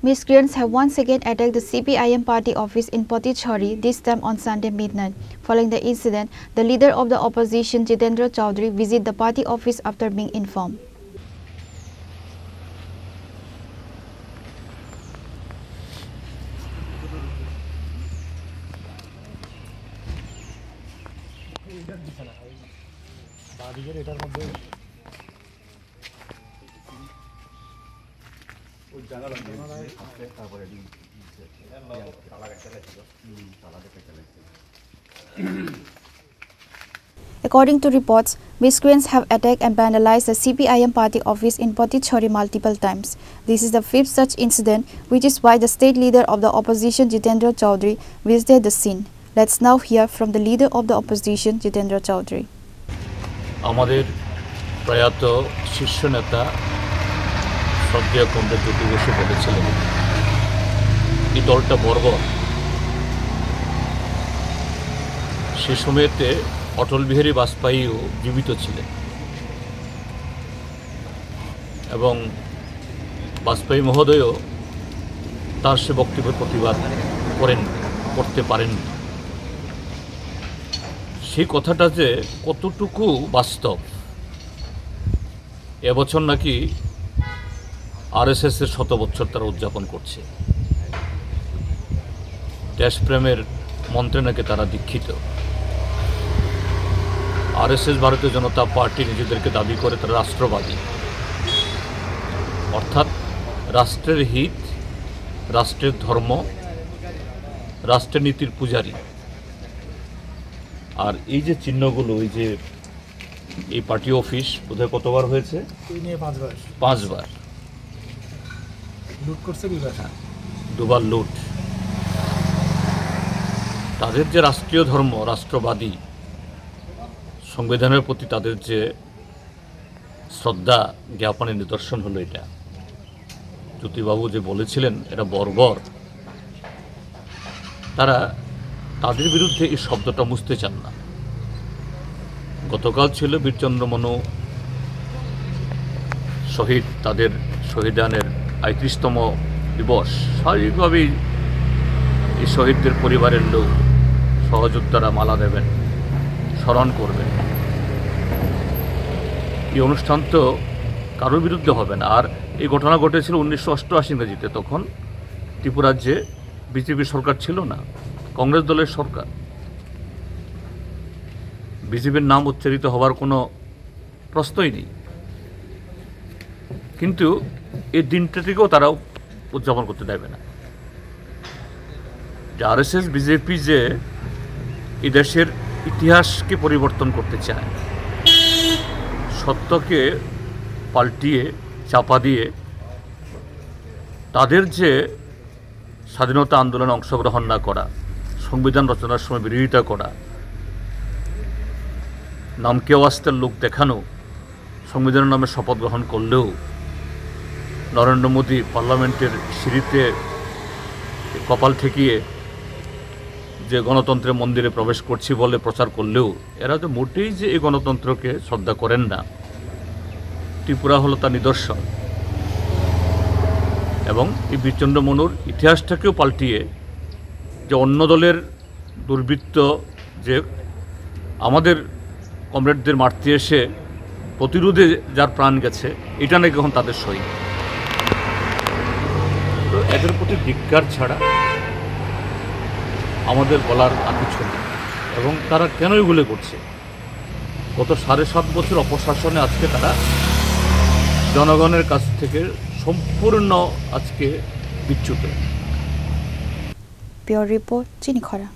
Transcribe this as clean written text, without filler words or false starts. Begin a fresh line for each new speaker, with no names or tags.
Miscreants have once again attacked the CPIM party office in Potichhari, this time on Sunday midnight. Following the incident, the leader of the opposition, Jitendra Chowdhury, visited the party office after being informed. According to reports, miscreants have attacked and vandalized the CPIM party office in Potichhari multiple times. This is the fifth such incident, which is why the state leader of the opposition, Jitendra Chowdhury, visited the scene. Let's now hear from the leader of the opposition, Jitendra Chowdhury.
আমাদের প্রয়াত শীর্ষ নেতা শ্রদ্ধেয় comrade Jyoti Basu বলেছিলেন এই দলটা বর্বর। সে সময়তে অটল বিহারী বাজপেয়ীও জীবিত ছিলেন এবং বাজপেয়ী মহোদয়ও তার সে বক্তব্যের প্রতিবাদ করতে পারেননি। সেই কথাটা যে কতটুকু বাস্তব, এবছর নাকি আরএসএসের 100 বছর তারা উদযাপন করছে। দেশপ্রেমের মন্ত্রে নাকি তারা দীক্ষিত। আরএসএস ভারতীয় জনতা পার্টি নিজেদেরকে দাবি করে তারা রাষ্ট্রবাদী, অর্থাৎ রাষ্ট্রের হিত, রাষ্ট্রের ধর্ম, রাষ্ট্রের নীতির পূজারী। আর এই যে চিহ্নগুলো, এই যে এই পার্টি অফিস বোধহয় কতবার হয়েছে? 5বার
লুট করছে,
দুবার লুট। তাদের যে রাষ্ট্রীয় ধর্ম, রাষ্ট্রবাদী, সংবিধানের প্রতি তাদের যে শ্রদ্ধা জ্ঞাপনের নিদর্শন হলো এটা। জ্যোতিবাবু যে বলেছিলেন এটা বর্বর, তারা তাদের বিরুদ্ধে এই শব্দটা মুছতে চান না। গতকাল ছিল বীরচন্দ্র মনু শহীদ, তাদের শহীদানের ৩৫তম দিবস। স্বাভাবিকভাবেই এই শহীদদের পরিবারের লোক, সহযোদ্ধারা মালা দেবেন, স্মরণ করবেন। এই অনুষ্ঠান তো কারোর বিরুদ্ধে হবে না। আর এই ঘটনা ঘটেছিল 1988 ইংরেজিতে, তখন ত্রিপুরাজ্যে বিজেপি সরকার ছিল না, কংগ্রেস দলের সরকার। বিজেপির নাম উচ্চারিত হওয়ার কোনো প্রশ্নই নেই, কিন্তু এই দিনটাটিকেও তারা উদযাপন করতে দেবে না। যে আরএসএস বিজেপি যে এই দেশের ইতিহাসকে পরিবর্তন করতে চায়, সত্যকে পাল্টিয়ে চাপা দিয়ে তাদের যে স্বাধীনতা আন্দোলনে অংশগ্রহণ না করা, সংবিধান রচনার সময় বিরোধিতা করা, নামকে ওয়াস্তের লোক দেখানো, সংবিধানের নামে শপথ গ্রহণ করলেও নরেন্দ্র মোদী পার্লামেন্টের সিঁড়িতে কপাল ঠেকিয়ে যে গণতন্ত্রের মন্দিরে প্রবেশ করছি বলে প্রচার করলেও এরা তো মোটেই যে এই গণতন্ত্রকে শ্রদ্ধা করেন না। ত্রিপুরা হলো তার নিদর্শন। এবং এই বীরচন্দ্র মনুর ইতিহাসটাকেও পাল্টিয়ে যে অন্য দলের দুর্বৃত্ত যে আমাদের কমরেডদের মারতে এসে প্রতিরোধে যার প্রাণ গেছে, এটা নাকি এখন তাদের সই। তো এদের প্রতি ধিক্কার ছাড়া আমাদের বলার আর কিছু নেই। এবং তারা কেন এগুলো করছে? গত 7.5 বছর অপশাসনে আজকে তারা জনগণের কাছ থেকে সম্পূর্ণ আজকে বিচ্যুত।
Pure Report, Chinikhara.